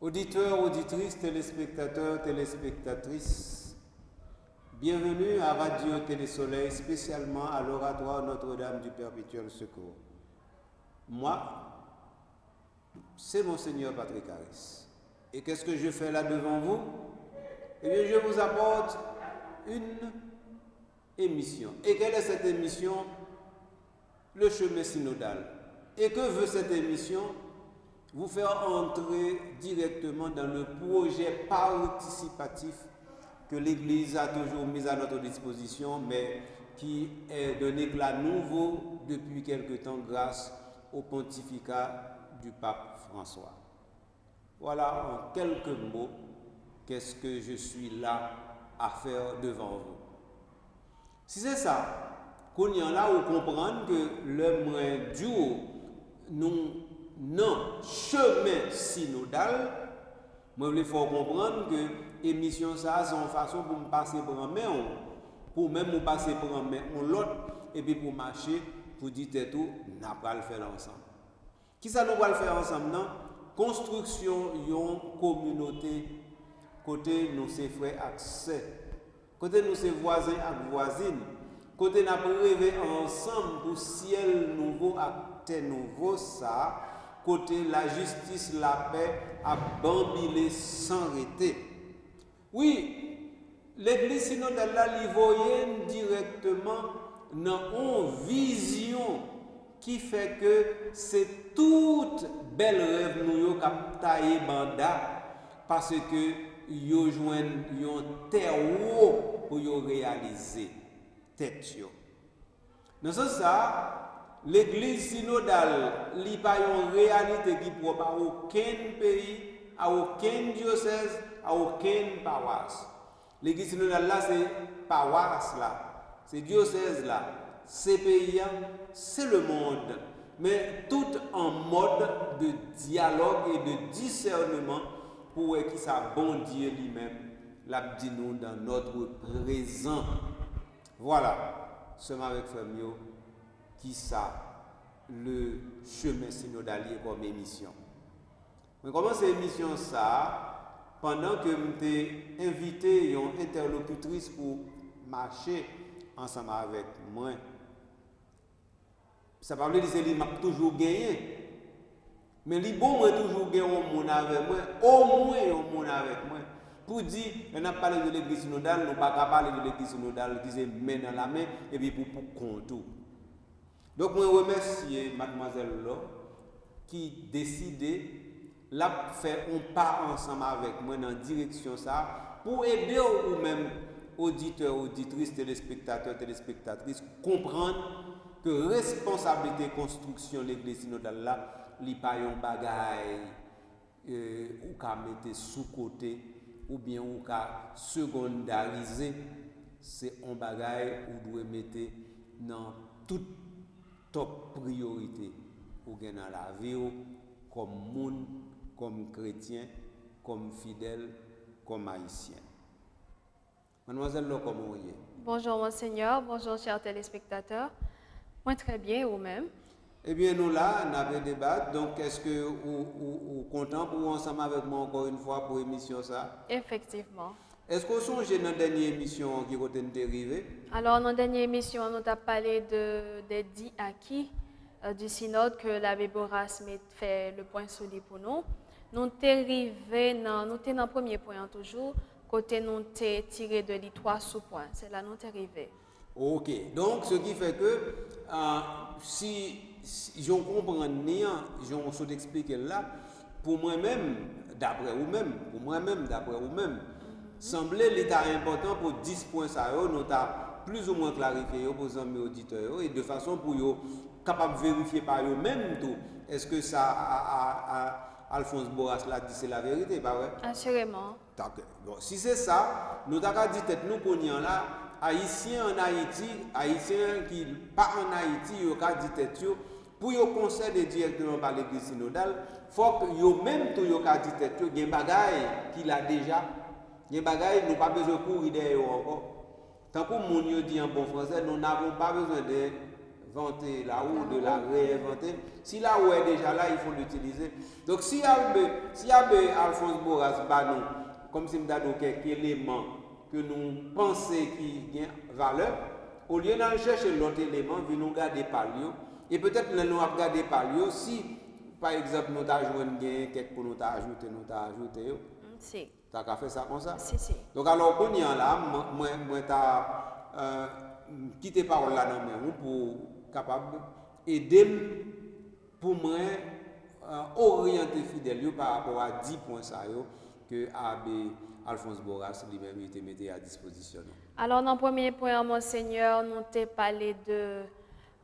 Auditeurs, auditrices, téléspectateurs, téléspectatrices, bienvenue à Radio Télésoleil, spécialement à l'Oratoire Notre-Dame du Perpétuel Secours. Moi, c'est Monseigneur Patrick Harris. Et qu'est-ce que je fais là devant vous? Eh bien, je vous apporte une émission. Et quelle est cette émission? Le chemin synodal. Et que veut cette émission? Vous faire entrer directement dans le projet participatif que l'Église a toujours mis à notre disposition, mais qui est d'un éclat nouveau depuis quelque temps grâce au pontificat du pape François. Voilà en quelques mots qu'est-ce que je suis là à faire devant vous. Si c'est ça, qu'on y en là, vous comprendre que le moins dur, nous non chemin synodal, moi il faut comprendre que émission ça c'est une façon pour me passer pour un main, pour même me passer pour un main on l'autre et puis pour marcher pour dire tout n'a pas le faire ensemble. Qui ça nous va le faire ensemble non? Construction d'une communauté côté nous ses frères accès, côté nous ses voisins et voisines, côté n'a rêver ensemble pour ciel nouveau à terre nouveau ça. Côté la justice, la paix, à bambilé sans arrêter. Oui, l'église synodale là, li voyait directement dans une vision qui fait que c'est toute belle rêve nous qui taillé banda parce que yo joignent un terreau pour yo réaliser tête yo. Dans ce sens, l'église synodale n'est pas une réalité qui propre à aucun pays, à aucun diocèse, à aucune paroisse. L'église synodale là, c'est paroisse là, c'est diocèse là, c'est pays, c'est le monde. Mais tout en mode de dialogue et de discernement pour que ça bon Dieu lui-même l'a dit nous dans notre présent. Voilà, seulement avec Femio. Qui ça le chemin synodalier comme émission. Je commence l'émission ça pendant que je invité une interlocutrice pour marcher ensemble avec moi. Ça ne veut pas dire que je m'a toujours gagné. Mais les bon moi toujours gagné un monde avec moi, au moins un monde avec moi. Pour dire, on a parlé de l'église synodale, nous ne pas parler de l'église synodale qui se met dans la main et puis pour contour. Donc, je remercie mademoiselle Lo qui décidé de faire un pas ensemble avec moi dans la direction ça pour aider ou même auditeurs, auditrices, téléspectateurs, téléspectatrices comprendre que responsabilité construction de l'église synodale là, li pas un bagaille ou qu'a mettre sous côté ou bien ou qu'a secondariser, c'est un bagaille ou doit mettre dans toute top priorité pour gagner dans la vie comme monde, comme chrétien, comme fidèle, comme haïtien. Mademoiselle, comment vous êtes? Bonjour Monseigneur, bonjour chers téléspectateurs. Moi très bien, vous-même. Eh bien, nous là, on avait débat. Donc, est-ce que vous êtes content pour ensemble avec moi encore une fois pour l'émission ça? Effectivement. Est-ce que vous songez dans la dernière émission qui est arrivée? Alors, dans la dernière émission, on a parlé des 10 acquis du synode que l'abbé Boras fait le point sur lui pour nous. Nous sommes arrivés dans le premier point toujours, côté nous sommes tiré de les 3 sous-points. C'est là nous sommes arrivés. Ok, donc ce qui fait que si je comprends rien, je suis expliquer là, pour moi-même, d'après vous-même, semblait l'état important pour 10 points ça, nous avons plus ou moins clarifié pour les amis auditeurs et de façon pour eux capable de vérifier par eux-mêmes tout. Est-ce que ça Alphonse Boras l'a dit c'est la vérité, pas vrai? Assurément. D'accord. Bon, si c'est ça, nous avons dit tête nous qu'on y en là, haïtiens en Haïti, haïtiens qui pas en Haïti, ils ont dit tête pour yo concéder directement par l'église synodale, faut que yo même tout yo dit tête yo, gen bagay qu'il a déjà, gen bagay nous pas besoin courir derrière encore. Tant que mon yo dit en bon français, nous n'avons pas besoin de réinventer la roue, de la réinventer. Si la roue est déjà là, il faut l'utiliser. Donc si Alphonse Boras nous, comme si nous avons quelques éléments que nous pensons qui ont valeur, au lieu de chercher l'autre élément, nous garder par lui. Et peut-être nous avons regardé par lui si, par exemple, nous avons joué quelque pour nous ajouter. Si. Tu as fait ça comme ça? Si. Donc alors, quand il y a là, moi, quitter parole là dans mes pour capable aider pour moi orienter fidèle par rapport à 10 points ça que Abbé Alphonse Boras lui-même était mis à disposition. Alors dans le premier point, Monseigneur, nous t'ai parlé de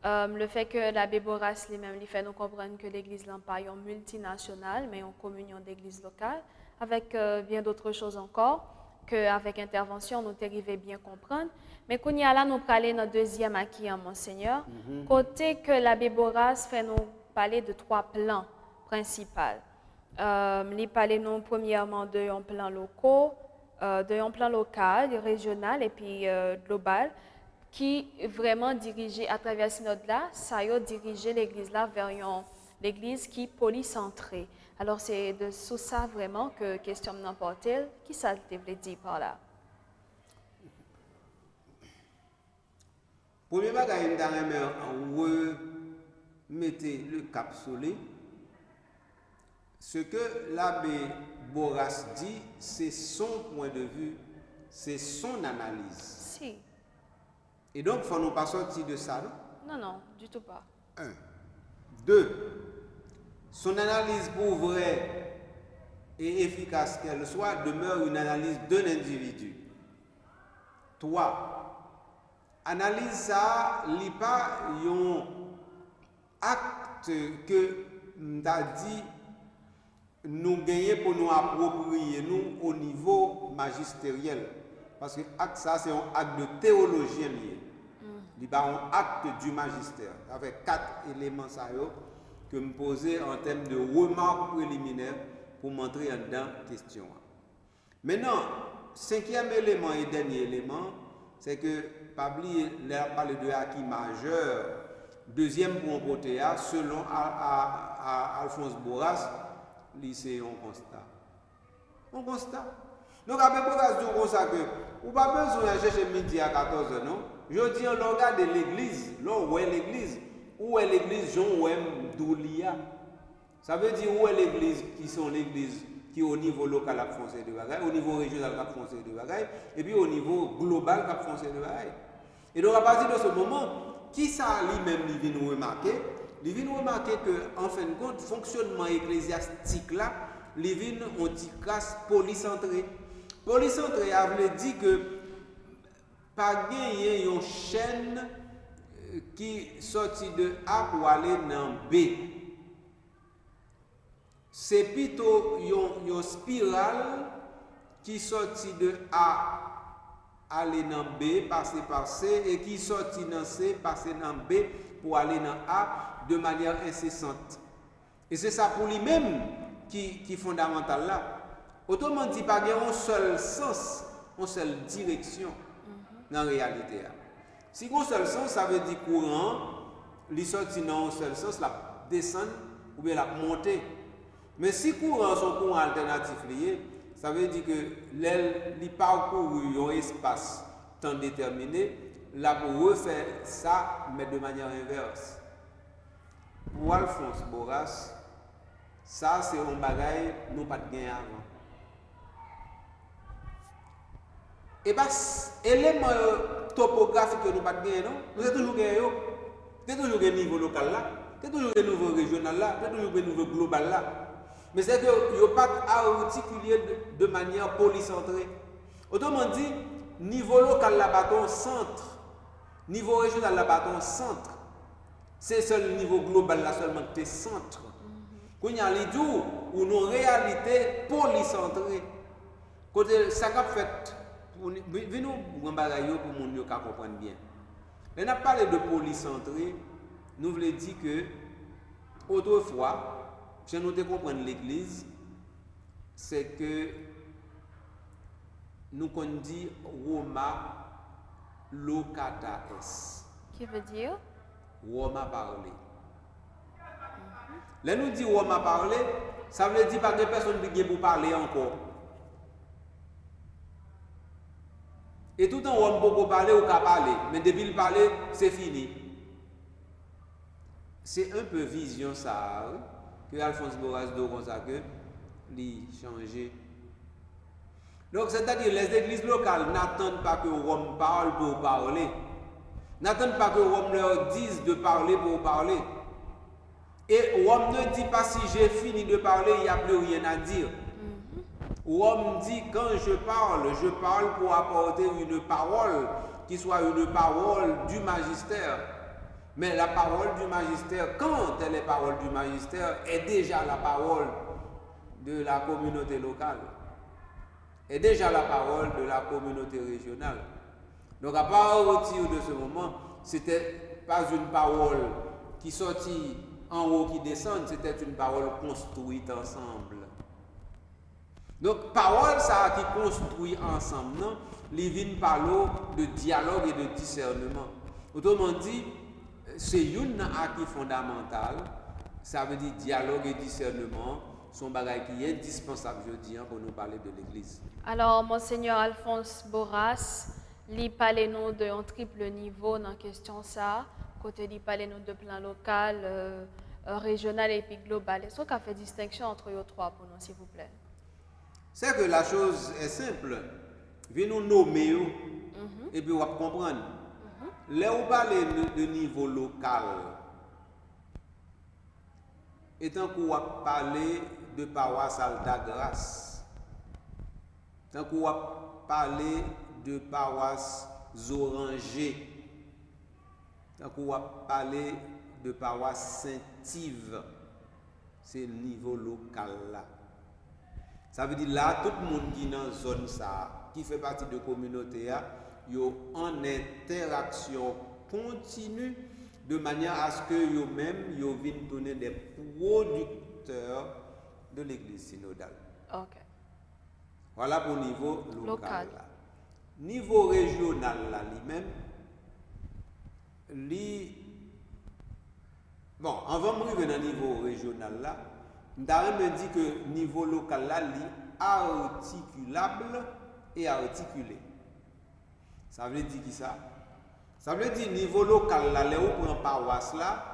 le fait que l'abbé Boras lui-même lui fait nous comprendre que l'église n'est pas une multinationale mais une communion d'églises locales avec bien d'autres choses encore qu'avec intervention nous t'arrivons bien comprendre. Mais qu'on y a là, nous parler notre deuxième acquis, Monseigneur. Côté que l'abbé Boras fait nous parler de 3 plans principaux. Il parle nous premièrement d'un plan local, régional et puis global, qui vraiment dirigé à travers ce synode-là, ça a dirigé l'église là vers l'église qui est polycentrée. Alors c'est de sous ça vraiment que question n'importe qui ça te veut dire par là. Premier bagage, remettez le cap sur lui. Ce que l'abbé Boras dit, c'est son point de vue, c'est son analyse. Si. Et donc, il ne faut nous pas sortir de ça, non? Non, du tout pas. 1. 2. Son analyse pour vrai et efficace qu'elle soit demeure une analyse d'un individu. 3. Analyse ça, il n'y a pas un acte que m'ta dit nous gagner pour nous approprier nous au niveau magistériel. Parce que acte ça, c'est un acte de théologien lié. Il y a un acte du magistère. Avec 4 éléments ça, que me poser en termes de remarques préliminaires pour montrer dans la question. Maintenant, 5e élément et dernier élément, c'est que Pabli a parlé de acquis majeur. Deuxième point POTEA, selon Alphonse Boras, c'est un constat. Un constat. Donc, avec Boras, dit comme ça que, ou pas besoin de chercher midi à 14 h, non? Je dis, on regarde l'église, là où est l'église, où est l'église, Jean Doulia. Ça veut dire où est l'église qui sont l'église qui est au niveau local à français de bagaille, au niveau régional à français de bagaille, et puis au niveau global à français de bagaille. Et donc, à partir de ce moment, qui ça lui-même vient nous remarquer? Il vient nous remarquer que, en fin de compte, le fonctionnement ecclésiastique là, il vient en classe polycentré. Polycentré, ça veut dire que pas gagner une chaîne qui sortit de A pour aller dans B. C'est plutôt une spirale qui sortit de A aller dans B, passer par C, et qui sortit dans C, passer dans B pour aller dans A de manière incessante. Et c'est ça pour lui-même qui est fondamental là. Autrement dit, pas un seul sens, une seule direction dans la réalité. Si un seul sens, ça veut dire courant, il sortit dans un seul sens, la descendre ou bien la monter. Mais si courant sont courant alternatif lié, ça veut dire que les parcours un espace temps déterminé, là pour refaire ça, mais de manière inverse. Pour Alphonse Boras, ça c'est un bagage nous pas de gagner avant. Et bien, élément topographique que nous pas de gagner, non? Nous avons toujours gagné. Nous avons toujours gagné niveau local là, nous avons toujours gagné niveau régional là, nous avons toujours gagné niveau global là. Mais c'est que il n'y a pas articulé de manière polycentrée. Autrement dit, niveau local là-bas, ton centre, niveau régional là-bas, ton centre. C'est seul niveau global là seulement que tu es centre. Quand il y a les jours où nos réalités polycentrées, côté ça qu'a fait, venons pour bagaille pour mon yo comprendre bien. On a parlé de polycentré, nous voulons dire que autrefois, si nous devons comprendre l'Église, c'est que nous qu'on dit Roma locata est. Qui veut dire? Rome a parlé. Là nous dit Rome a parlé, ça veut dire pas que personne ne peut pour parler encore. Et tout en Rome peut parler ou qu'à parler, mais depuis le parler, c'est fini. C'est un peu vision ça que Alphonse Boras do comme ça que li changer. Donc c'est-à-dire les églises locales n'attendent pas que Rome parle pour parler. N'attendent pas que Rome leur dise de parler pour parler. Et Rome ne dit pas si j'ai fini de parler, il n'y a plus rien à dire. Rome dit quand je parle pour apporter une parole qui soit une parole du magistère. Mais la parole du magistère, quand elle est parole du magistère, est déjà la parole de la communauté locale. Est déjà la parole de la communauté régionale. Donc à partir de ce moment, c'était pas une parole qui sortit en haut, qui descend, c'était une parole construite ensemble. Donc parole ça qui construit ensemble, non, les vins parlent de dialogue et de discernement. Autrement dit, c'est une acquis fondamental, ça veut dire dialogue et discernement sont bagages qui est indispensable, je dis, pour nous parler de l'Église. Alors, Monseigneur Alphonse Boras, il parle nous d'un triple niveau dans la question ça, côté il parle nous de plan local, régional et puis global. Est-ce qu'on fait distinction entre les trois pour nous, s'il vous plaît? C'est que la chose est simple. Venez nous nommer et puis on va comprendre. Là où parler de niveau local, étant qu'on va parler de paroisse Alta-Grâce, tant qu'on va parler de paroisse Zorangé, tant qu'on va parler de paroisse Saint-Yves, c'est le niveau local là. Ça veut dire là, tout le monde qui est dans la zone ça, qui fait partie de la communauté, ils sont en interaction continue de manière à ce que eux-mêmes viennent donner des producteurs de l'église synodale. Ok. Voilà pour le niveau local. Local. Niveau régional là lui-même, bon, avant de arriver dans le niveau régional là, Darren me dit que niveau local là, est articulable et articulé. Ça veut dire qui ça? Ça veut dire niveau local là, là où prend paroisse là,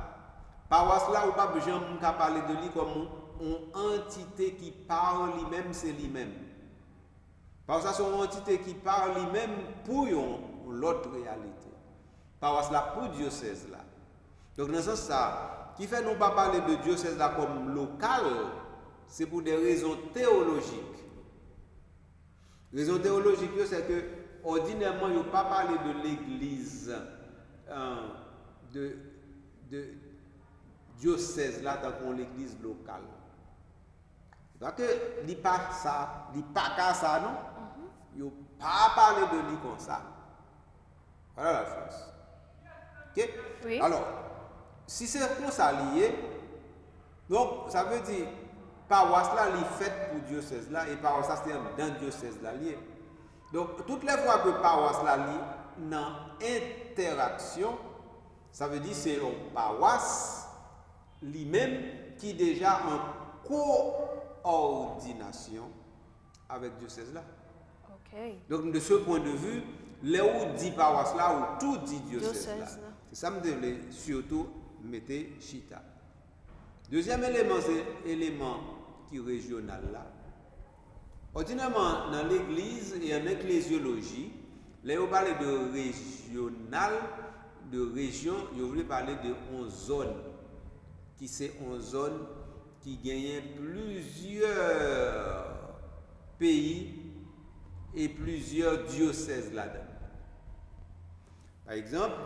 ou pas besoin de parler de lui comme une entité qui parle lui-même, c'est lui-même. Paroisse là, c'est une entité qui parle lui-même pour l'autre réalité. Paroisse là pour diocèse là. Donc dans ce sens ça, qui fait nous pas parler de diocèse là comme local, c'est pour des raisons théologiques. Raison théologique, c'est que ordinairement, il ne pas parler de l'église de diocèse là tant qu'on l'église locale. Donc, il n'y a pas ça, il n'y a pas ça, non? Il ne pas parler de lui comme ça. Voilà la chose. Ok? Oui. Alors, si c'est comme ça lié, donc ça veut dire paroisse là est faite pour diocèse là et paroisse ça c'est dans diocèse là lié. Donc toutes les fois que paroisse là est dans interaction, ça veut dire c'est une paroisse lui-même qui est déjà en coordination avec diocèse là. Ok. Donc de ce point de vue, là où dit paroisse là ou tout dit diocèse là. C'est ça me devait surtout mettre chita. Deuxième élément, c'est l'élément qui est régional là. Ordinairement, dans l'église et en ecclésiologie, là on parle de régional, de région, je voulais parler de une zone, qui c'est une zone qui gagne plusieurs pays et plusieurs diocèses là-dedans. Par exemple,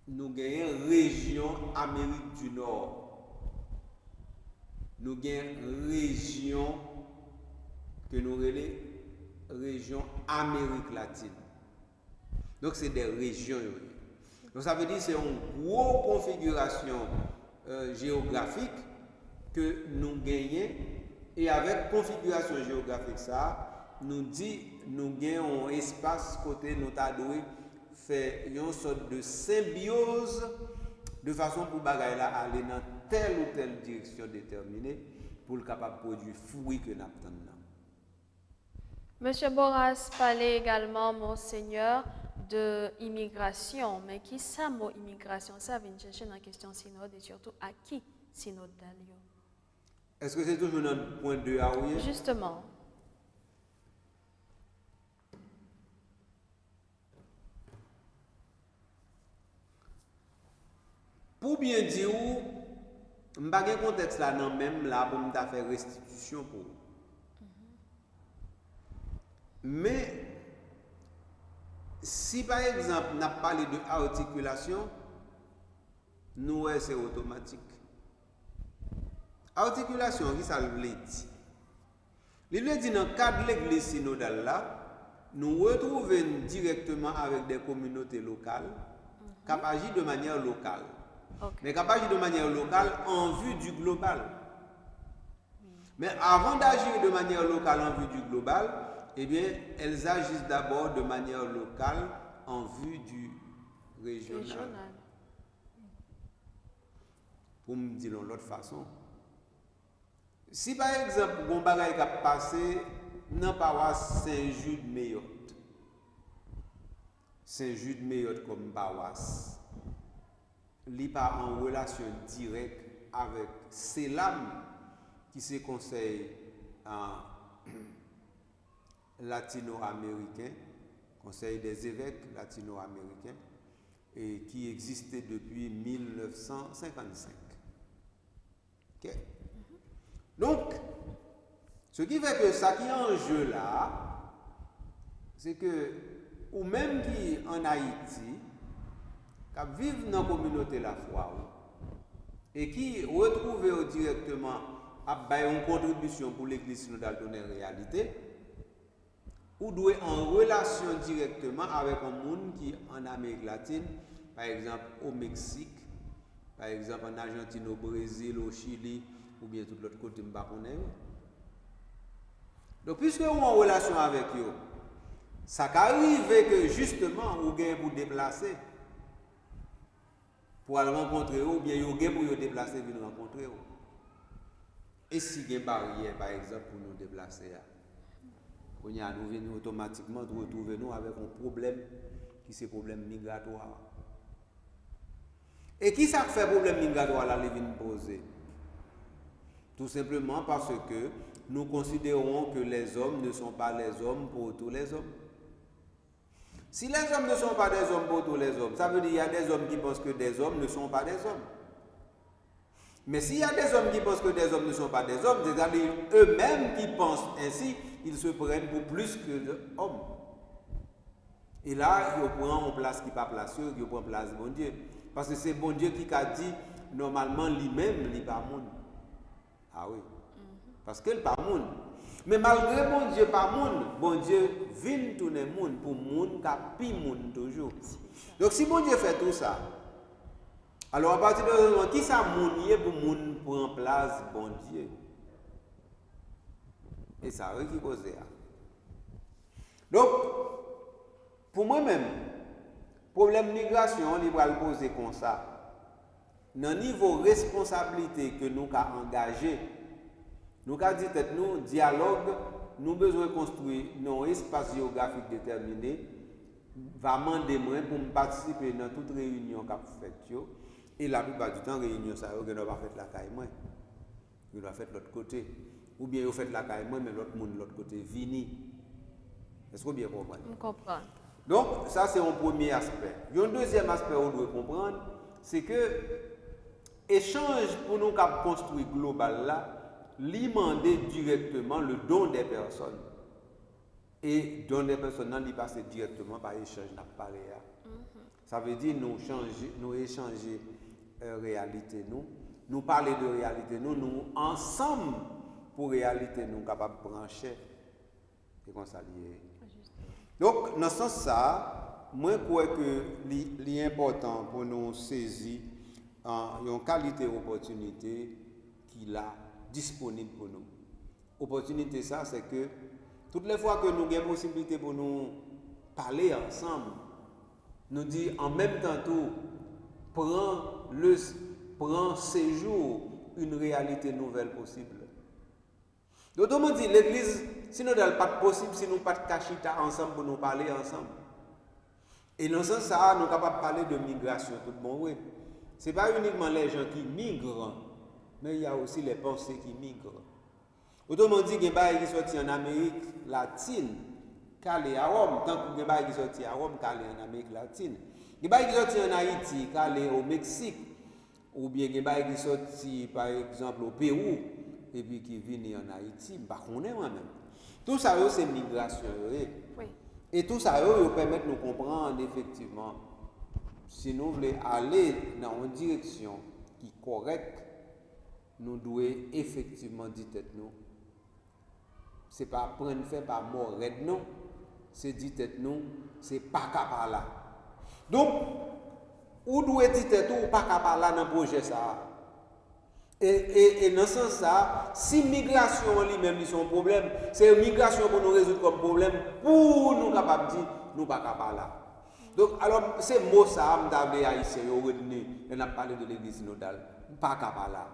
nous gagnons région Amérique du Nord. Nous gagnons région que nous relèvons région Amérique latine. Donc c'est des régions. Donc ça veut dire que c'est une grosse configuration géographique que nous gagnons. Et avec configuration géographique ça, nous dit nous gagnons un espace côté nous t'a doué faire une sorte de symbiose de façon pour bagaille là aller dans telle ou telle direction déterminée pour le capable produire fruit que nous attendons. Monsieur Boras parlait également, Monseigneur, de immigration. Mais qui ça, mot immigration? Ça vient chercher dans la question synode et surtout à qui synode d'ailleurs? Est-ce que c'est toujours dans le point 2 à oui? Justement. Pour bien dire, je n'ai pas de contexte là, non, même là, pour me faire restitution pour. Mais, si par exemple, on a parlé de articulation, nous, c'est automatique. Articulation, qui ça veut dire? Il veut dire dans le cadre de l'église synodale là, nous retrouvons directement avec des communautés locales, qui agissent de manière locale. Okay. Mais qui agissent de manière locale en vue du global. Mais avant d'agir de manière locale en vue du global, eh bien, elles agissent d'abord de manière locale en vue du régional. Pour me dire de l'autre façon. Si par exemple, on bagaille qui a passé dans la paroisse Saint-Jude-Mayotte, Saint-Jude-Mayotte comme paroisse, il n'est pas en relation directe avec CELAM, qui se conseil latino-américain, conseil des évêques latino-américains, et qui existait depuis 1955. Okay? Donc, ce qui fait que ça qui est en jeu là, c'est que, ou même qui en Haïti, qui vivent dans la communauté la foi, et qui retrouvent directement à une contribution pour l'église synodale donner réalité, ou doit en relation directement avec un monde qui est en Amérique latine, par exemple au Mexique, par exemple en Argentine, au Brésil, au Chili, ou bien tout l'autre côté, je ne sais pas. Donc, puisque vous êtes en relation avec eux, ça arrive que justement, vous avez pour déplacer, pour aller rencontrer eux, ou bien vous avez pour vous déplacer, pour nous rencontrer eux. Et si il y a une barrière, par exemple, pour nous déplacer, nous venons automatiquement retrouver nous avec un problème qui est un problème migratoire. Et qui ça fait problème migratoire là, les vient poser? Tout simplement parce que nous considérons que les hommes ne sont pas les hommes pour tous les hommes. Si les hommes ne sont pas des hommes pour tous les hommes, ça veut dire qu'il y a des hommes qui pensent que des hommes ne sont pas des hommes. Mais s'il y a des hommes qui pensent que des hommes ne sont pas des hommes, c'est-à-dire eux-mêmes qui pensent ainsi, ils se prennent pour plus que d'hommes. Et là, ils prennent en place qui n'est pas place, ils prennent place bon Dieu. Parce que c'est bon Dieu qui a dit, normalement, lui-même, il n'est pas monde. Ah oui. Parce qu'il n'est pas monde. Mais malgré bon Dieu pas monde, bon Dieu vient tourner monde pour monde qui a pi monde toujours. Donc si bon Dieu fait tout ça, alors à partir de ce moment, qui ça monde pour monde prendre place bon Dieu? Et ça a qui cause ça. Donc, pour moi-même, problème migration, on va le poser comme ça. Dans le niveau de responsabilité que nous avons engagé, nous avons dit que nous, dialogue, nous avons besoin de construire un espace géographique déterminé, va demander moi pour participer dans toute réunion qu'on fait. Et la plupart du temps, réunion, ça ne va pas faire la caille moi. Il va faire de l'autre côté. Ou bien vous faites la caille moi, mais l'autre monde de l'autre côté vini. Est-ce que vous bien comprenez? On comprend. Donc, ça c'est un premier aspect. Il y a un deuxième aspect qu'on doit comprendre, c'est que échange pour nous construire global là, demander directement le don des personnes. Et don des personnes, non, il passe directement par échange, n'a pas réel. Ça veut dire nous échanger réalité, nous parler de réalité, nous ensemble pour réalité, nous capables de brancher et qu'on s'allie. Donc, dans ce sens, moi, je crois que l'important pour nous saisir une qualité d'opportunité qui est disponible pour nous. Opportunité, ça, c'est que toutes les fois que nous avons possibilité pour nous parler ensemble, nous dit en même temps tout, prend séjour une réalité nouvelle possible. D'autrement dit, l'église, si nous n'avons pas possible, si nous pas de cachita ensemble pour nous parler ensemble. Et dans ce sens, ça, nous sommes capables de parler de migration, tout le monde, oui. Ce n'est pas uniquement les gens qui migrent, mais il y a aussi les pensées qui migrent. Autrement dit, il y a des gens qui sont sortis en Amérique latine, calé à Rome, tant que il y a des gens qui sont sortis à Rome, calé en Amérique latine. Il y a des gens qui sont sortis en Haïti, calé au Mexique, ou bien il y a des gens qui sont sortis, par exemple, au Pérou, et puis qui viennent en Haïti, je ne sais pas moi-même. Tout ça, c'est migration. Oui. Et tout ça, permet de nous comprendre effectivement, si nous voulons aller dans une direction qui est correcte, nous devons effectivement dire tête nous. Ce n'est pas prendre fait par mort red, non. C'est dire tête nous, c'est pas capable là. Donc, où doit dire tête ou pas capable là dans le projet ça? Et dans ce sens, si migration en lui-même est un problème, c'est migration pour nous résoudre comme problème, pour nous capables de dire, nous pas capables là. Donc, alors, ces mots, ça, nous avons haïtien, on a parlé de l'église synodale, pas capable là.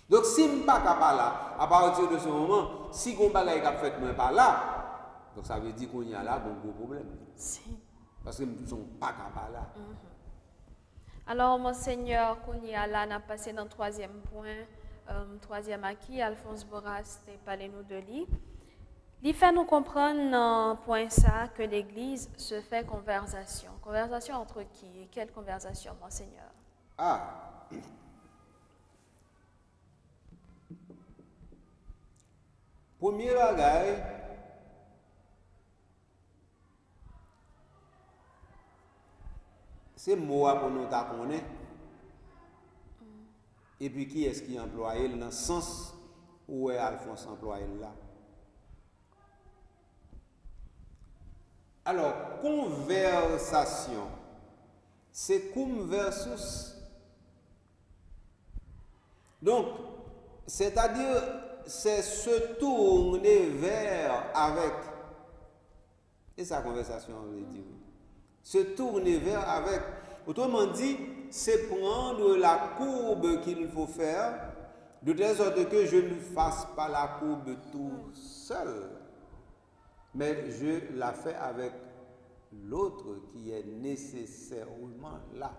Donc, si nous pas capable là, à partir de ce moment, si on ne fait pas fait pas là, donc ça veut dire qu'on y a là un gros problème. Parce que nous ne sommes pas capables là. Alors, Monseigneur Kounia, là, on a passé dans le troisième point, troisième acquis, Alphonse Boras a parlé nous de lui. Il fait nous comprendre dans point ça que l'Église se fait conversation. Conversation entre qui et quelle conversation, Monseigneur? Ah! Premier bagage, c'est moi pour nous connaître. Et puis qui est-ce qui emploie dans le sens où est Alphonse employé là? Alors, conversation, c'est cum versus. Donc, c'est-à-dire, c'est se tourner vers avec. Et sa conversation, on veut dire. Se tourner vers avec. Autrement dit, c'est prendre la courbe qu'il faut faire, de telle sorte que je ne fasse pas la courbe tout seul, mais je la fais avec l'autre qui est nécessairement là.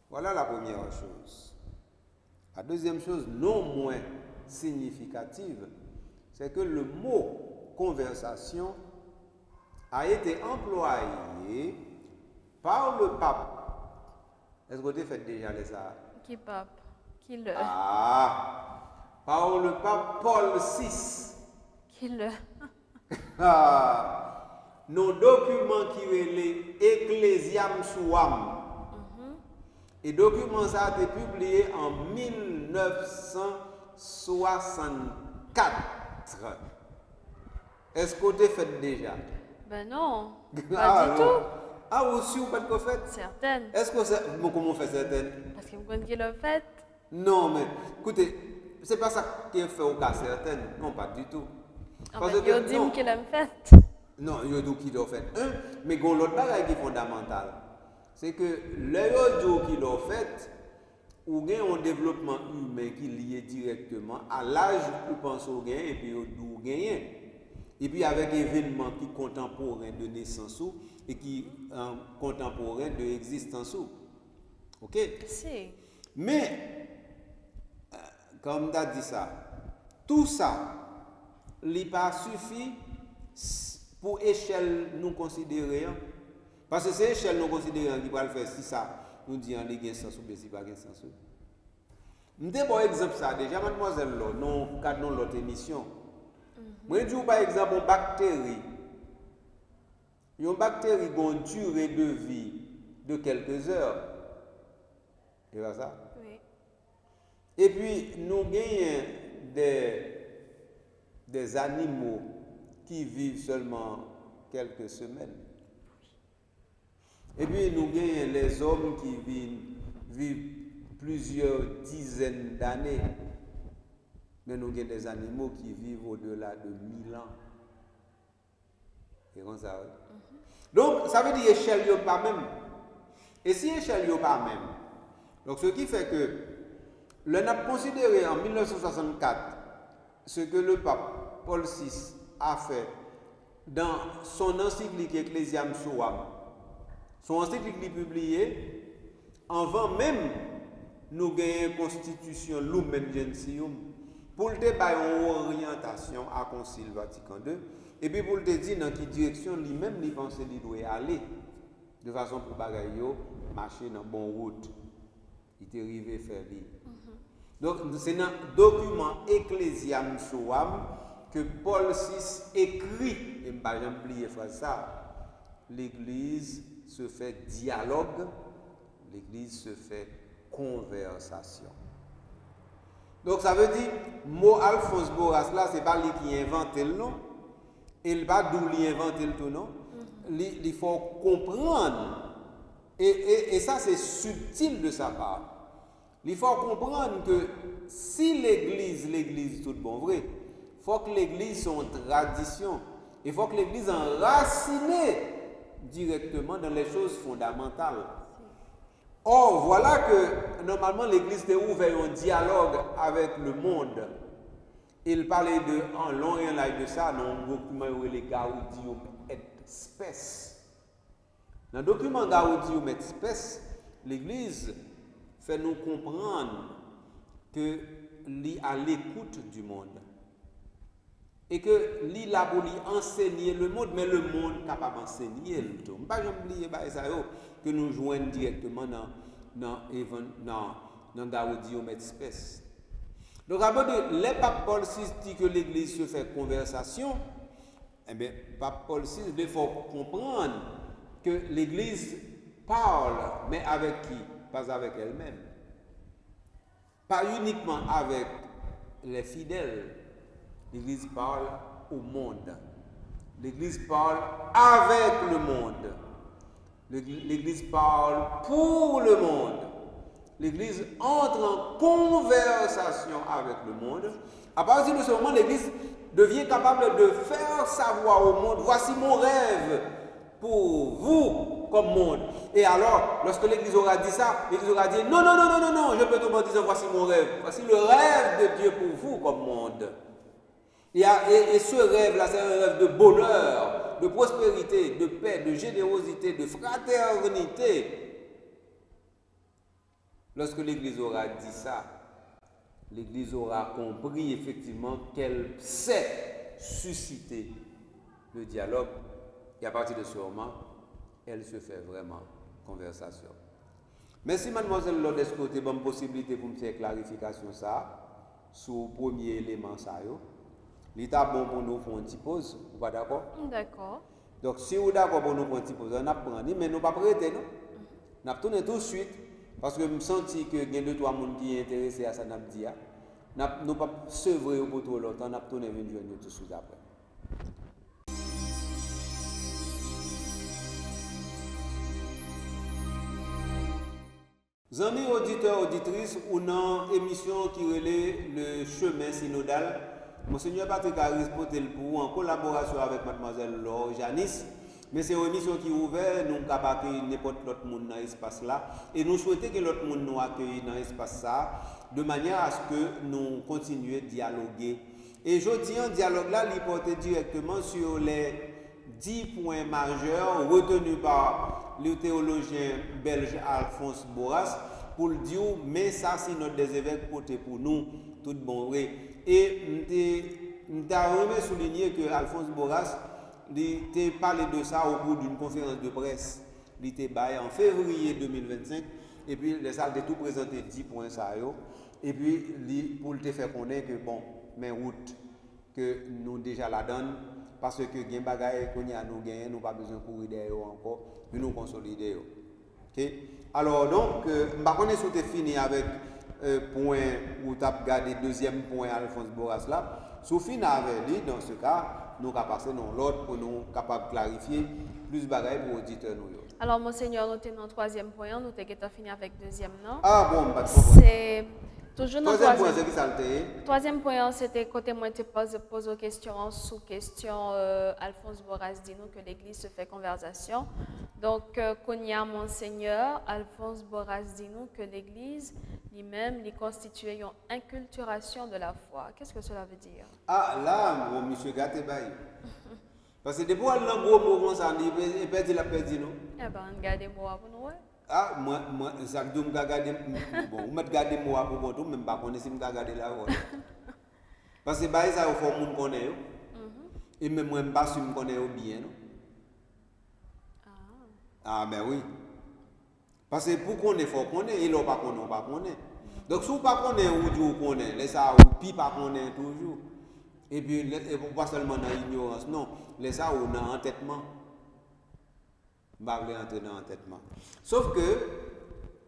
Voilà la première chose. La deuxième chose, non moins significative, c'est que le mot conversation a été employé par le pape. Est-ce que tu fais déjà les ça? Qui pape? Qui le? Ah! Par le pape Paul VI. Qui le? Nos documents qui relèvent Ecclesiam Suam. Et document ça a été publié en 1964. Est-ce que tu fait déjà? Ben non, pas du tout. Ah, aussi ou pas de fait? Certaines. Est-ce que c'est. Comment on fait certaines? Parce que vous connaissez qui le fait? Non, mais écoutez, c'est pas ça qui est fait au cas certaines. Non, pas du tout. Parce que vous dites qu'il l'a fait. Non, il y a d'autres qui l'ont fait. Mais l'autre bagage qui est fondamental, c'est que l'audio qui l'ont fait, ou bien un développement humain qui est lié directement à l'âge où pense au gain et puis au gain. Et puis avec événements qui contemporains de naissance et qui contemporains de existence. OK? Si. Mais, comme tu as dit ça, tout ça, il n'a pas suffi pour échelle nous considérer. Parce que c'est échelle nous considérer qui va le faire si ça nous dit en gain sens ou bien si pas gain sens. Je vais par exemple ça déjà mademoiselle là dans cadre de l'autre émission. Moi je dis par exemple une bactérie. Une bactérie a une durée de vie de quelques heures. C'est pas ça? Oui. Et puis nous gagnons des animaux qui vivent seulement quelques semaines. Et puis nous gagnons les hommes qui vivent plusieurs dizaines d'années. Mais nous gagnons des animaux qui vivent au-delà de 1000 ans. Et comme ça, oui. Donc, ça veut dire échelle n'est pas même. Et si échelle n'est pas même, donc ce qui fait que l'on a considéré en 1964 ce que le pape Paul VI a fait dans son encyclique Ecclesiam Suam, son encyclique publiée avant même nous gagner une constitution Lumen Gentium pour te faire une orientation à Concile Vatican II et puis pour te dire dans quelle direction lui-même il pense qu'il doit aller de façon pour bagaille marcher dans bonne route. Il est arrivé faire lui. Donc c'est dans le document Ecclesiam Suam que Paul VI écrit, et je ne vais pas oublier ça, l'Église se fait dialogue, l'Église se fait conversation. Donc ça veut dire, mot Alphonse Boras là, c'est pas lui qui a inventé le nom, et il pas d'où il a inventé le tout non. Il faut comprendre, et ça c'est subtil de sa part. Il faut comprendre que si l'Église tout bon vrai, il faut que l'Église soit en tradition, il faut que l'Église enracinée directement dans les choses fondamentales. Or, voilà que normalement l'Église est ouverte un dialogue avec le monde. Il parlait en long et en large de ça dans le document les Gaudium et Spes. Dans le document Gaudium et Spes, l'Église fait nous comprendre que l'Église à l'écoute du monde. Et que l'Église là pour lui enseigner le monde, mais le monde est capable d'enseigner le tout. Je ne vais pas oublier ça que nous joignons directement dans Gaudium et Spes. Donc, avant de les pape Paul VI dit que l'Église se fait conversation, eh bien, pape Paul VI, il faut comprendre que l'Église parle, mais avec qui? Pas avec elle-même. Pas uniquement avec les fidèles. L'Église parle au monde. L'Église parle avec le monde. L'Église parle pour le monde. L'Église entre en conversation avec le monde. À partir de ce moment, l'Église devient capable de faire savoir au monde, voici mon rêve pour vous comme monde. Et alors, lorsque l'Église aura dit ça, l'Église aura dit non, je peux tout en disant voici mon rêve. Voici le rêve de Dieu pour vous comme monde. Et ce rêve-là, c'est un rêve de bonheur, de prospérité, de paix, de générosité, de fraternité. Lorsque l'Église aura dit ça, l'Église aura compris effectivement qu'elle sait susciter le dialogue. Et à partir de ce moment, elle se fait vraiment conversation. Merci mademoiselle Lourdes côté bonne possibilité pour me faire clarification ça sur le premier élément ça yo. L'état bon pour nous faire une petite pause, vous pas d'accord? D'accord. Donc si vous êtes d'accord pour nous faire une petite pause, on apprend mais nous pas prêter non. N'a tourner tout de suite parce que je me sens que il y a 2-3 personnes qui sont intéressés à ça n'a dit. Nous pas sevrer pour trop longtemps, n'a tourner venir joindre tout de suite après. Amis auditeurs, auditrices, ou dans émission qui relaie le chemin synodal, Monseigneur Patrick Harris porte le pour en collaboration avec mademoiselle Laure Janice. Mais c'est une émission qui est ouverte, nous capable d'accueillir n'importe l'autre monde dans l'espace là. Et nous souhaitons que l'autre monde nous accueille dans l'espace là, de manière à ce que nous continuions à dialoguer. Et je dis un dialogue là, il porte directement sur les 10 points majeurs retenus par le théologien belge Alphonse Boras pour le dire, mais ça c'est notre des évêques porté pour nous, tout bon vrai. Et je voudrais souligner que Alphonse Boras il a parlé de ça au cours d'une conférence de presse. Il était baillé en février 2025 et puis les salles de tout présenté 10 points ça yo. Et puis pour te faire connaître que bon, mais route que nous déjà la donne parce que gen bagaille qu'on y a nous gagner, nous pas besoin de courir derrière encore, puis nous consolider. OK? Alors donc m'pa connait si tu fini avec point où tu as regardé deuxième point Alphonse Boras là, sous fin avec lui dans ce cas nous allons passer dans l'autre pour nous capables de clarifier plus de bagailles pour auditeurs nous. Alors, Monseigneur, nous sommes dans le troisième point, nous avons fini avec le deuxième, non? Ah bon, pas de c'est Toujours dans Troisième point, c'est qui ça le thé? Troisième point, c'était côté moi tu pose aux questions sous question Alphonse Boras dit nous que l'église se fait conversation. Donc qu'on y a monseigneur Alphonse Boras dit nous que l'église lui-même lui constitue une inculturation de la foi. Qu'est-ce que cela veut dire? Ah là, mon monsieur gâté bail. Parce que depuis elle a un gros mot comme ça, il perd la perdu non. Eh ben, regardez moi pour nous. Ah, moi, ça me garder, bon, vous mettez garder moi pour tout, même pas connaître si me garder là. Parce que bah ça, il faut que monde connaisse. Et même moi, je ne sais pas si je connais bien. Non? Ah, ben oui. Parce que pour qu'on ait, il faut qu'on ait, il ne faut pas qu'on ait, pas qu'on ait. Donc, si vous ne connaissez pas, vous connaissez, laissez ça, ou puis pas connaître toujours. Et puis, pas seulement dans l'ignorance, non, laissez ça, ou dans l'entêtement. Je ne vais pas entrer dans l'entêtement. Sauf que,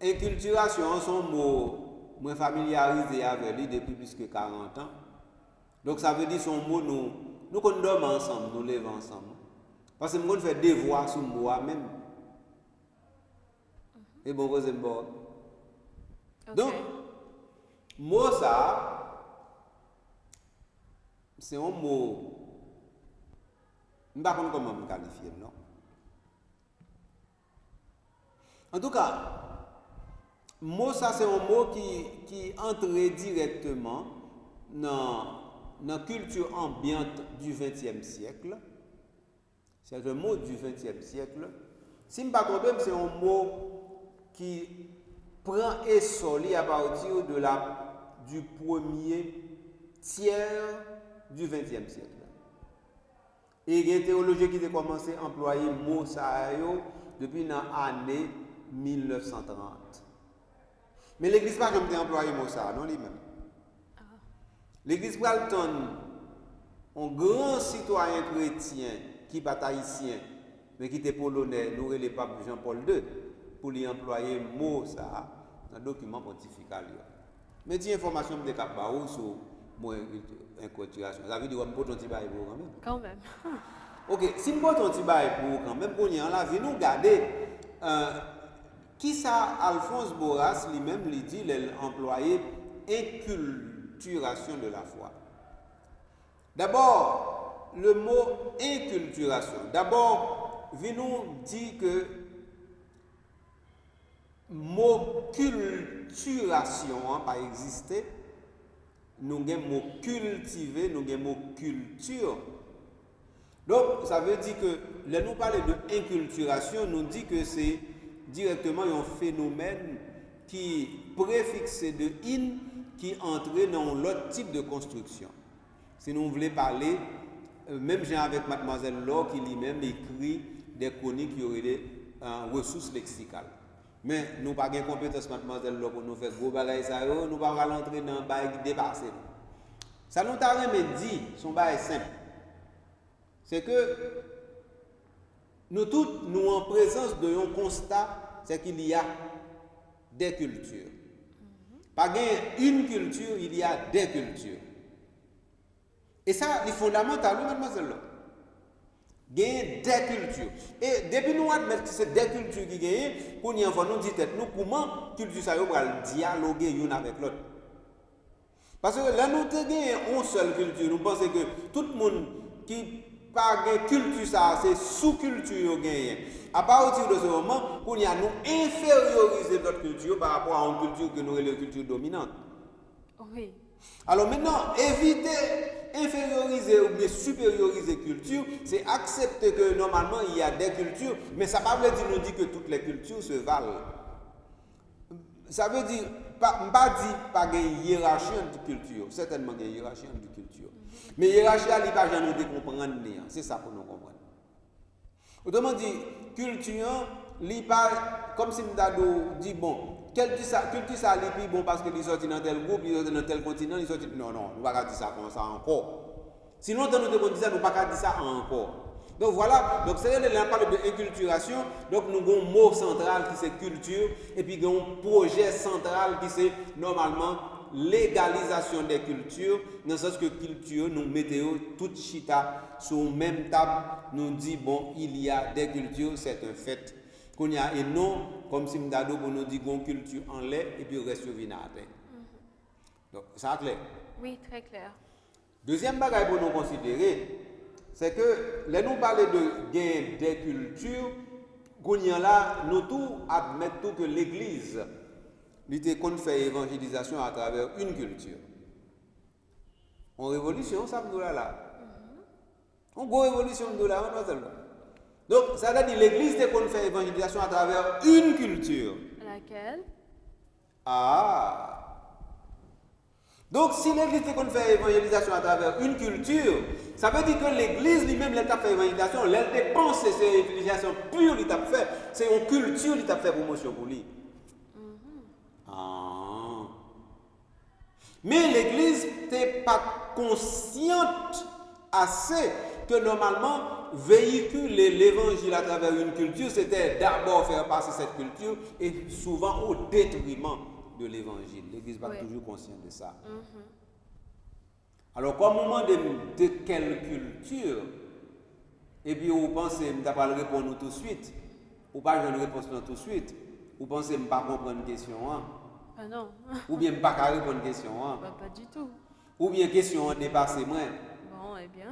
inculturation, son mot, je suis familiarisé avec lui depuis plus que 40 ans. Donc, ça veut dire son mot, nous dormons ensemble, nous levons ensemble. Parce que nous faisons des voix sur moi même. Et bon, vous êtes bon. Donc, mot ça, c'est un mot. Je ne sais pas comment me qualifier, non? En tout cas, mot ça, c'est un mot qui entre directement dans la culture ambiante du XXe siècle. C'est un mot du XXe siècle. Si je ne me trompe pas, c'est un mot qui prend essor à partir du premier tiers du XXe siècle. Et il y a une théologie qui a commencé à employer le mot ça depuis l'année 1930. Mais l'Église n'a pas employé le mot ça, non lui-même. L'Église Bralton, un grand citoyen chrétien qui n'est pas haïtien, mais qui était polonais, nous le pape Jean-Paul II, pour lui employer le mot ça dans le document pontifical. Mais des informations de Capao sur mon inculturation. Ça veut dire que je peux un petit bail pour quand même. Quand même. Ok, si je peux un petit bail pour quand même, pour nous garder qui ça Alphonse Boras lui-même lui dit, il a employé inculturation de la foi. D'abord, le mot inculturation. D'abord, nous dit que mot culturation n'a pas existé. Nous avons mot cultiver, nous avons mot culture. Donc, ça veut dire que, là, nous parlons de inculturation, nous dit que c'est directement un phénomène qui préfixé de in, qui entre dans l'autre type de construction. Si nous voulons parler, même j'ai avec mademoiselle Laure qui lui-même écrit des chroniques qui auraient des ressources lexicales. Mais nous n'avons pas de compétences, mademoiselle Laure, pour nous faire gros bagages, nous ne pouvons pas rentrer dans le bail dépassé. Ça nous a dit, son bail simple. C'est que nous tous, nous en présence d'un constat, c'est qu'il y a des cultures. Pas une culture, il y a des cultures. Et ça, c'est fondamental, mademoiselle. Il y a des cultures. Et depuis nous admettons que c'est des cultures qui gagnent, pour nous dire nous comment culture ça va dialoguer l'une avec l'autre. Parce que là, nous avons une seule culture. Nous pensons que tout le monde qui pas de culture, ça, c'est sous-culture gagnée. À partir de ce moment, nous inférioriser notre culture par rapport à une culture que nous avons une culture dominante. Oui. Alors maintenant, éviter inférioriser ou bien supérioriser culture, c'est accepter que normalement il y a des cultures, mais ça ne veut pas nous dire que toutes les cultures se valent. Ça veut dire, pas de hiérarchie de culture, certainement il y a une hiérarchie de culture. Mais hiérarchie, elle n'est pas jamais de comprendre, c'est ça pour nous comprendre. Autrement dit, culture, comme si nous dit, bon, culture ça est plus bon parce qu'il sorti dans tel groupe, il sorti dans tel continent, il sorti. Non, nous ne pouvons pas dire ça comme ça encore. Sinon, dans notre continent, nous ne pouvons pas dire ça encore. Donc voilà, donc c'est là qu'on parle de inculturation. Donc nous avons un mot central qui c'est culture, et puis nous avons un projet central qui c'est normalement légalisation des cultures, dans le sens que culture, nous mettons toute chita sur la même table, nous dit bon, il y a des cultures, c'est un fait. Qu'on y a et non, comme si nous pour nous dire qu'on culture en lait et puis reste sur vinagre. Donc, ça clair. Oui, très clair. Deuxième bagage pour nous considérer, c'est que là nous parler de gain des cultures, là, nous tout admettons que l'Église lutte contre faire évangélisation à travers une culture. En révolution, ça nous là. En gros révolution nous là, non seulement. Donc ça veut dire l'Église est contre faire évangélisation à travers une culture. Laquelle? Ah. Donc, si l'Église est qu'on fait évangélisation à travers une culture, ça veut dire que l'Église lui-même, elle a fait évangélisation, elle dépense ces évangélisation pure, il t'a fait, c'est une culture, il t'a fait promotion pour lui. Ah. Mais l'Église n'est pas consciente assez que normalement, véhiculer l'évangile à travers une culture, c'était d'abord faire passer cette culture et souvent au détriment de l'évangile. L'Église n'est pas toujours consciente de ça. Alors, comme on demande de quelle culture, et puis vous pensez que je ne vais pas répondre tout de suite, ou pas je ne réponse tout de suite, vous pensez que je ne vais pas comprendre une question, hein? Ah non. Ou bien je ne vais pas répondre une question, hein? Bah, pas du tout. Ou bien question dépassée moi. Bon, eh bien.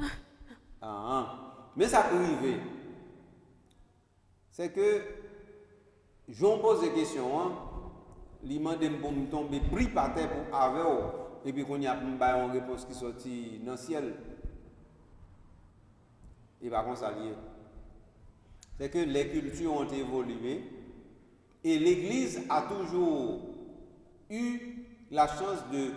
Mais ça peut arriver. C'est que j'en pose des questions, hein? Li mande pour me tomber pris par terre pour avec et puis qu'on y a une réponse qui sortit dans le ciel. Et par contre ça lié. C'est que les cultures ont évolué et l'Église a toujours eu la chance de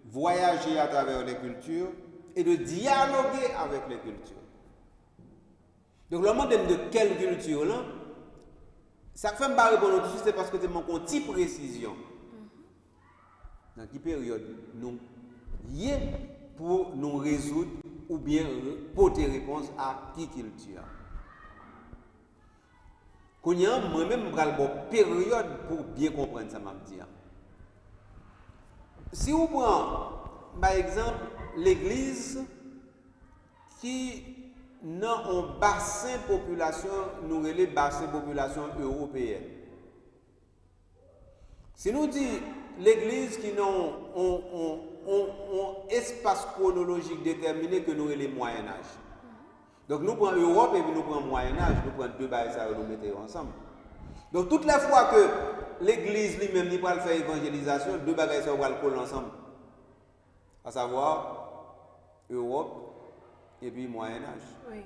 voyager à travers les cultures et de dialoguer avec les cultures. Donc le monde de quelle culture là? Ça fait me répondre tout de suite, c'est parce que tu manques une petite précision. Dans quelle période nous y est pour nous résoudre ou bien porter réponse à qui culture. Moi-même, je vais une période pour bien comprendre ça, je dire. Si vous prenez, par exemple, l'Église qui dans un bassin population, nous relève bassin population européenne. Si nous disons l'Église qui n'a un espace chronologique déterminé que nous relève Moyen Âge. Donc nous prenons Europe et puis nous prenons Moyen Âge, nous prenons deux bagages et nous mettons ensemble. Donc toutes les fois que l'Église lui-même n'est pas le faire évangélisation, deux bagages vont le coller ensemble. À savoir Europe et puis Moyen Âge. Oui.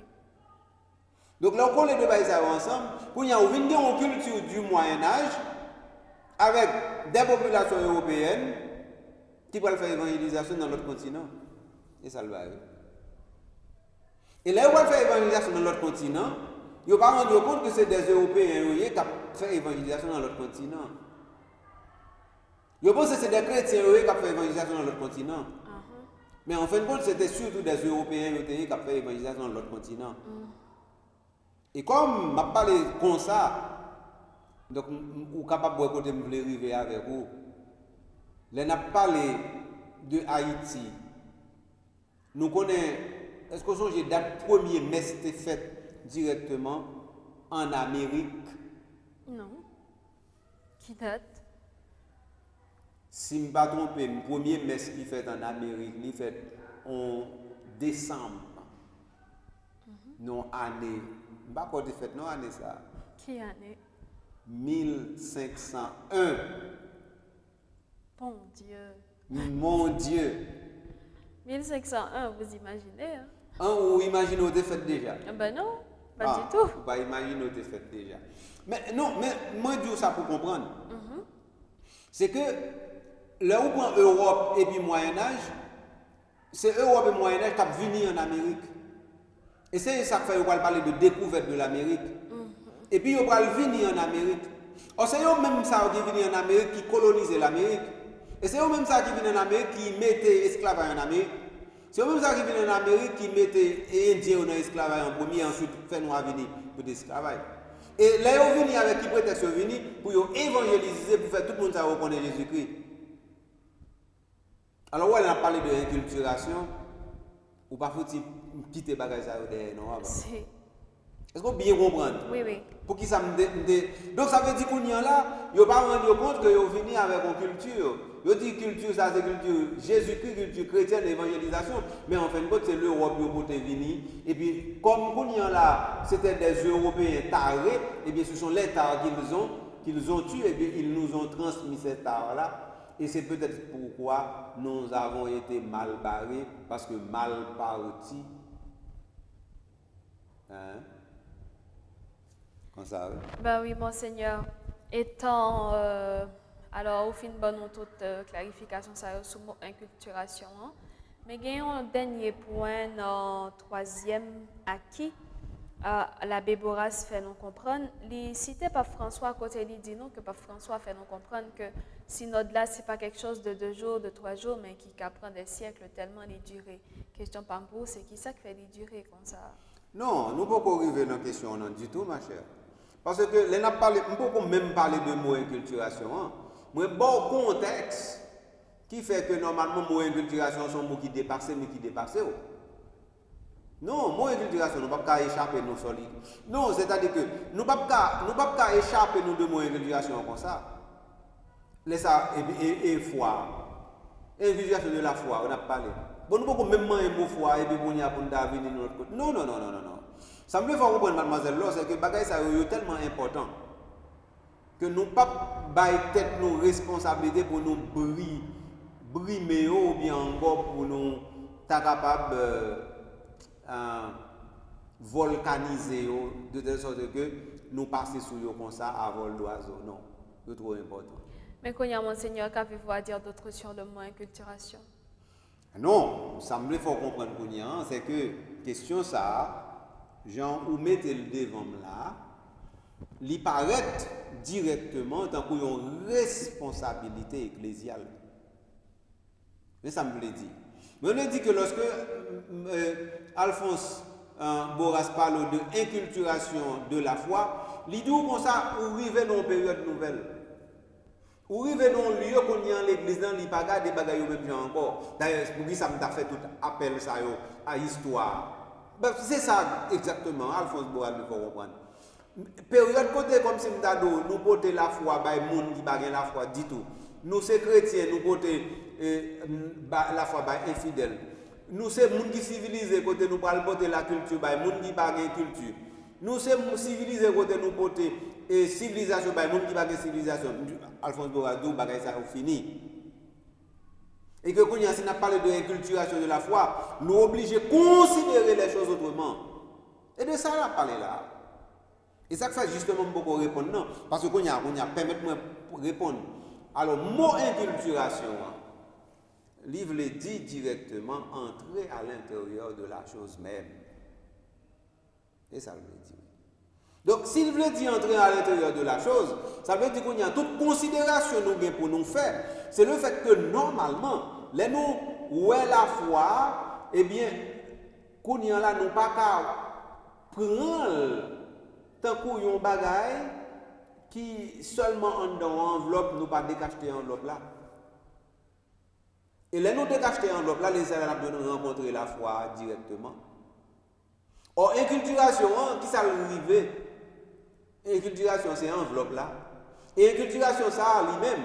Donc là, on colle les deux bagages ensemble, pour y avoir une culture du Moyen Âge avec des populations européennes qui veulent faire évangélisation dans l'autre continent. Et ça le va arriver. Et là, on va faire évangélisation dans l'autre continent, ils ne vont pas rendre compte que c'est des Européens qui ont fait évangélisation dans l'autre continent. Ils pensent que c'est des chrétiens qui ont fait évangélisation dans l'autre continent. Mais en fin de compte, c'était surtout des Européens qui ont fait évangélisation dans l'autre continent. Et comme je parle comme ça, donc vous êtes capable de côté me arriver avec vous. Là, on a parlé de Haïti. Nous connaissons, est-ce que vous avez date premier messe était faite directement en Amérique? Non. Qui date? Si je ne me pas trompé, le premier messe qui fait en Amérique, il fait en décembre. Non, année. Je ne sais pas quand il fait, non, année ça. Qui année? 1501. Bon Dieu. Mon Dieu. 1501, vous imaginez, hein? Ou imaginez vous avez fait déjà? Ben non, pas du tout. Vous imaginez vous avez fait déjà. Mais non, mais moi je dis ça pour comprendre. C'est que là où prend Europe et puis Moyen-Âge, c'est Europe et Moyen-Âge qui ont venu en Amérique. Et c'est ça qui fait qu'on va parler de découverte de l'Amérique. Et puis on va venir en Amérique. Or c'est eux même ça qui viennent en Amérique qui colonisent l'Amérique. Et c'est eux même ça qui viennent en Amérique qui mettent esclavage en Amérique. C'est eux même ça qui viennent en Amérique qui mettent les Indiens dans l'esclavage en premier, ensuite fait nous venir pour l'esclavage. Et là ils viennent avec qui prétexte venir pour évangéliser, pour faire tout le monde ça reconnaître Jésus-Christ. Alors on a parlé de l'inculturation, ou pas faut quitter bagage ça derrière non. Est-ce que vous bien comprendre? Oui, oui. Pour qui ça Donc ça veut dire qu'on y a là, ils ne pas rendu compte que vous venez avec une culture. Ils disent culture, ça c'est culture Jésus-Christ, culture chrétienne, l'évangélisation. Mais en fin de compte, c'est l'Europe qui est venue. Et puis, comme qu'on y a là, c'était des Européens tarés, et bien ce sont les tares qu'ils ont tués, et bien ils nous ont transmis cette tare-là. Et c'est peut-être pourquoi nous avons été mal barrés, parce que mal partis. Hein? Comme ça, oui. Ben oui, Monseigneur. Étant, alors, au fin de bonne toute clarification, ça sur inculturation. Hein? Mais il y a un dernier point, dans troisième acquis, l'abbé Boras fait nous comprendre. Il citait Pape François à côté, il dit non, que Pape François fait nous comprendre que synode là, ce n'est pas quelque chose de 2 jours, de 3 jours, mais qui prend des siècles tellement les durées. Question par vous, c'est qui ça qui fait les durées comme ça? Non, nous ne pouvons pas arriver dans la question non, du tout, ma chère. Parce que nous ne pouvons même parler de mot inculturation. Hein. Mais bon contexte qui fait que normalement, mot inculturation sont mots qui dépassent, mais qui dépassent. Non, mot inculturation, nous ne pouvons pas échapper nous solides. Non, c'est-à-dire que nous ne pouvons pas échapper nous de mot inculturation comme ça. Ça et foi. Inculturation de la foi, on a parlé. Bon, nous ne pouvons même un mot foi et puis on y a pour venir de notre côté. Non. Ça me fait comprendre, mademoiselle, c'est que les bagages sont tellement importants que nous ne pouvons pas tête nos responsabilités pour nous brimer ou bien encore pour nous être capables volcaniser de telle sorte que nous passions sur eux comme ça à vol d'oiseau. Non, c'est trop important. Mais quand il y a Monseigneur, qu'avez-vous à dire d'autre sur le mot inculturation? Non, ça me fait comprendre c'est que question ça, Jean, ou mettez le devant là, il paraît directement tant qu'une responsabilité ecclésiale. Mais ça me le dit. Mais on dit que lorsque Alphonse Boras parle de inculturation de la foi, il dit comme ça, ou arrive dans une période nouvelle. Ou arrive dans un lieu qu'on y a l'église, dans les bagages, des bagages même encore. D'ailleurs, pour qui ça m'a fait tout appel ça à l'histoire. C'est ça exactement, Alphonse Boras il faut comprendre. Période côté comme si nous porter la foi, les gens qui n'ont la foi du tout. Nous, ces chrétiens, nous porter la foi infidèle. Nous, ces gens qui civilisés, côté nous porter la culture, les gens qui n'ont pas culture. Nous, ces civilisés, côté nous porter civilisation, les gens qui n'ont pas civilisation. Alphonse Boras dit que ça a fini. Et que quand on a parlé de l'inculturation de la foi, nous obligés de considérer les choses autrement. Et de ça, on a parlé là. Et ça fait justement beaucoup répondre non. Parce que quand on a permettez-moi de répondre. Alors, mot inculturation, le livre le dit directement, entrer à l'intérieur de la chose même. Et ça veut dire. Donc, s'il veut dire entrer à l'intérieur de la chose, ça veut dire qu'il y a toute considération pour nous faire. C'est le fait que normalement, les nous, où est la foi, eh bien, qu'on y a là, nous pas qu'à prendre tant qu'on y a un bagage qui seulement en dans enveloppe, nous pas décacheter enveloppe là. Et les nous décacheter enveloppe là, les salades de nous rencontrer la foi directement. Or, inculturation, qui ça arrive? Inculturation, c'est enveloppe là. Et inculturation, ça lui-même,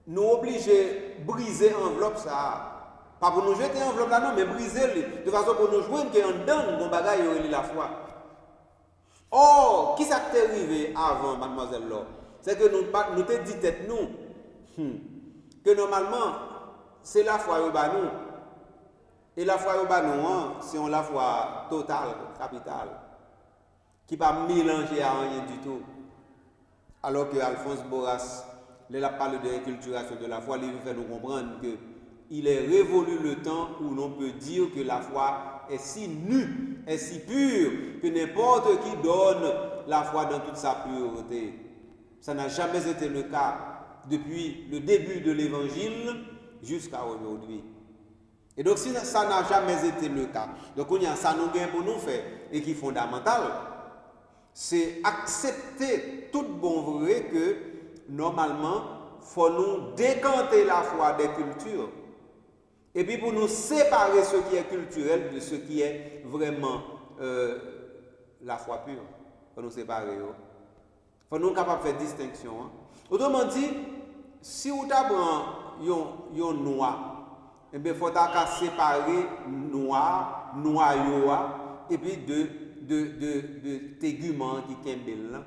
nous obligés de briser enveloppe ça. Pas pour nous jeter enveloppe là, non, mais briser de façon pour nous jouer qu'il y a un don, mon bagage, il la foi. Or, qui ça t'est arrivé avant, mademoiselle Laure? C'est que nous te dit tête nous, que normalement, c'est la foi au bas nous. Et la foi au bas nous, c'est la foi totale, capitale, qui ne pas mélanger à rien du tout. Alors que Alphonse Boras, il a parlé de l'inculturation de la foi, il veut faire nous comprendre qu'il est révolu le temps où l'on peut dire que la foi est si nue, est si pure, que n'importe qui donne la foi dans toute sa pureté. Ça n'a jamais été le cas depuis le début de l'évangile jusqu'à aujourd'hui. Et donc, si ça n'a jamais été le cas, donc il y a ça nous gagne pour nous faire et qui est fondamental, c'est accepter tout bon vrai que normalement, il faut nous décanter la foi des cultures. Et puis pour nous séparer ce qui est culturel de ce qui est vraiment la foi pure. Faut nous séparer. Faut nous capables de faire distinction. Autrement dit, si vous avez un noir, eh bien, il faut séparer noir, noyau, et puis de tégument qui kembel là.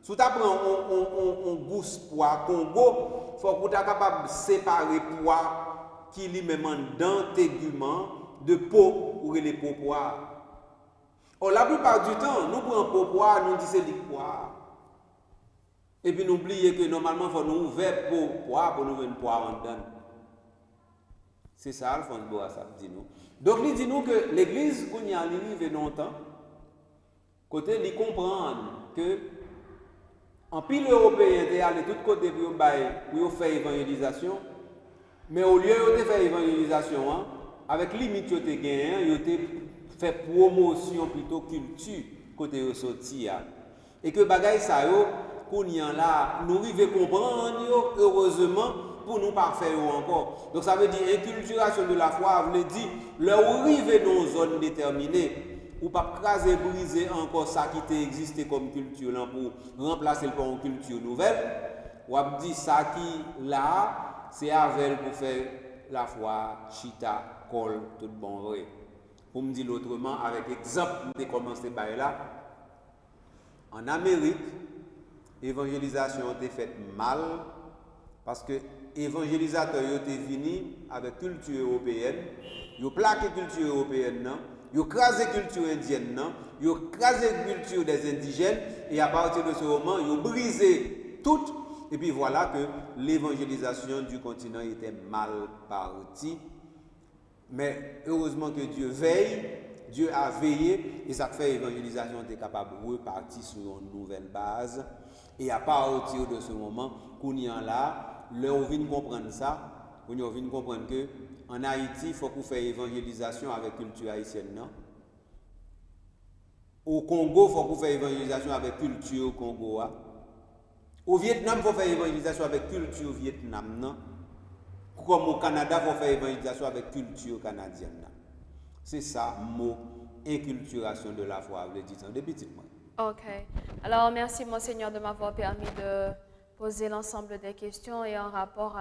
Si tu prends un gousse poids Congo, il faut que tu sois capable de séparer poids qui lui-même dans tégument de peau ou les peaux poids. Or, la plupart du temps, nous prenons peau poids, nous disons c'est poids. Et puis nous oublions que normalement, il faut nous ouvrir peau poids pour nous faire une poids en dedans. C'est ça, Alphonse Bourassa dit nous. Donc, il dit nous que l'église, qu'on y arrive longtemps, côté, il comprend que en pile européen, il allé de tous côtés pour faire évangélisation, mais au lieu de faire évangélisation, avec limite de gagné, il a fait promotion plutôt culture côté au sorti. Et que bagay ça yo, qu'on y en là, nous arrivons comprendre heureusement pour nous pas faire encore. Donc ça veut dire inculturation de la foi, veut dire leur arriver dans une zone déterminée. Ou pas craser, briser encore ça qui existé comme culture là pour remplacer par une culture nouvelle. Ou a dit ça qui là, c'est avec pour faire la foi, chita, col, tout bon vrai. Pour me dire autrement, avec exemple de commencer par là, en Amérique, l'évangélisation a été faite mal parce que l'évangélisateur est venu avec culture européenne, il a plaqué culture européenne. Ils ont crasé la culture indienne, ils ont crasé la culture des indigènes, et à partir de ce moment, ils ont brisé tout. Et puis voilà que l'évangélisation du continent était mal partie. Mais heureusement que Dieu veille, Dieu a veillé, et ça fait que l'évangélisation était capable de repartir sur une nouvelle base. Et à partir de ce moment, qu'on y en là, leur vient comprendre ça, on vient comprendre que en Haïti, il faut qu'on fasse évangélisation avec la culture haïtienne. Non? Au Congo, il faut qu'on fasse évangélisation avec la culture Congo. Au Vietnam, il faut faire évangélisation avec la culture Vietnam. Non? Comme au Canada, il faut faire évangélisation avec la culture canadienne. C'est ça, mot inculturation de la foi, le dit depuis petit point. Ok. Alors, merci, Monseigneur, de m'avoir permis de poser l'ensemble des questions et en rapport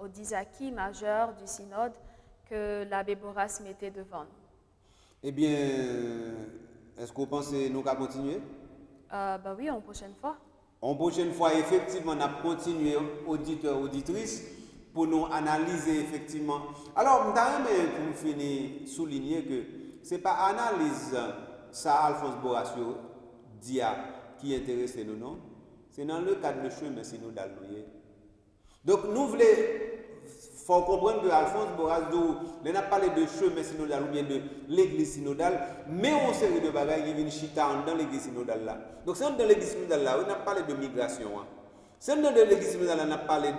aux 10 acquis majeurs du synode que l'abbé Bourras mettait devant nous. Eh bien, est-ce que vous pensez nous allons continuer? Oui, en prochaine fois. En prochaine fois, effectivement, on a continué, auditeurs, auditrices, pour nous analyser effectivement. Alors, je pour finir, souligner que ce n'est pas analyse ça, Alphonse Bourras dit qui intéresse nous, non? C'est dans le cadre de chemin synodal. Donc, nous voulons faut comprendre que Alphonse Bourras, il n'a pas parlé de chemin synodal ou bien de l'église synodale, mais on série de bagages qui viennent chita dans l'église synodale là. Donc, c'est dans l'église synodale là, on a parlé de migration. C'est dans l'église synodale là, on a parlé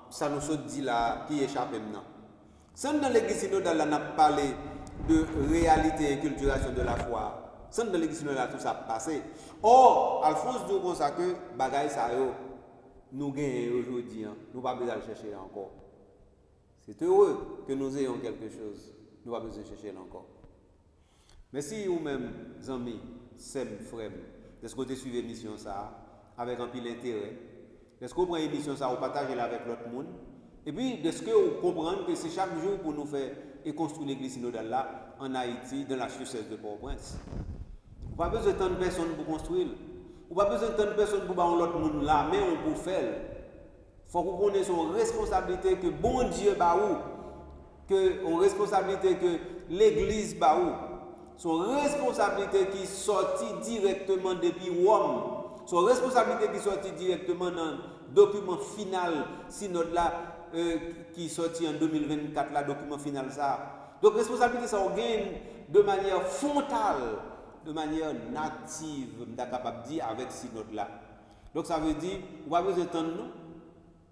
ça nous saute dit là, qui échappe maintenant. C'est dans l'église synodale là, on a parlé de réalité et culturation de la foi. Sans dans l'église synodale tout ça passé. Or, Alphonse dit comme ça que bagaille ça nous gagnons aujourd'hui, nous pas besoin de chercher encore. C'est heureux que nous ayons quelque chose, nous pas besoin de chercher encore. Merci vous-même, amis, sem, frères, de ce que vous suivez l'émission ça avec un pile intérêt. De ce que vous prenez l'émission ça, vous partagez avec l'autre monde. Et puis, de ce que vous comprenez que c'est chaque jour pour nous faire et construire l'église synodale là en Haïti, dans la diocèse de Port-au-Prince. Vous n'avez pas besoin de tant de personnes pour construire. Vous n'avez pas besoin de tant de personnes pour faire l'autre monde là, mais on peut faire. Il faut que vous connaissiez son responsabilité que bon Dieu ba ou, que une responsabilité que l'église ba ou, son responsabilité qui sortit directement depuis Rome, son responsabilité qui sortit directement dans le document final synode là qui sorti en 2024 là document final ça. Donc responsabilité ça on gagne de manière frontale, de manière native, on est capable de dire avec synode là. Donc ça veut dire on va besoin de temps nous,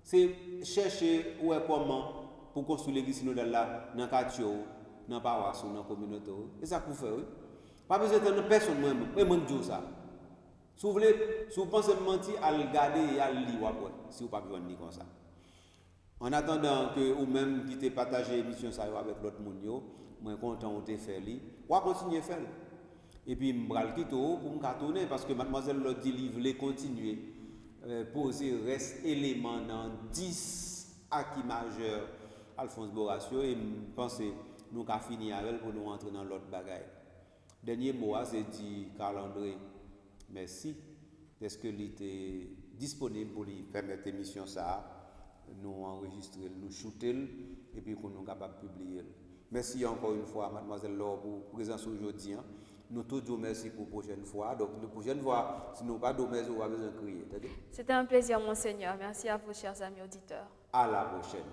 c'est chercher où est comment pour construire l'église synodale là dans quartier, dans paroisse, dans communauté. Et ça pour faire oui. Pas besoin de personne moi dire ça. Si vous voulez, si vous pensez mentir, à le garder et à le lire après, si vous pas besoin de dire comme ça. En attendant que ou même qui t'ait partagé l'émission ça avec l'autre monde, moi content on t'ait fait li. On va continuer faire. Et puis m'bral quitter pour me tourner parce que mademoiselle l'a dit il voulait continuer poser reste élément dans 10 acquis majeurs Alphonse Borassio et je pense que nous avons fini avec elle pour nous entrer dans l'autre bagaille. Dernier mot, c'est dit Carl-André, merci. Est-ce que il était disponible pour lui permettre l'émission ça, nous enregistrer, nous shooter et puis qu'on nous capable de publier. Merci encore une fois, mademoiselle Laure, pour la présence aujourd'hui. Nous tous disons merci pour la prochaine fois. Donc, la prochaine fois, si nous n'avons pas de merci, on va besoin de crier. C'était un plaisir, monseigneur. Merci à vous, chers amis auditeurs. À la prochaine.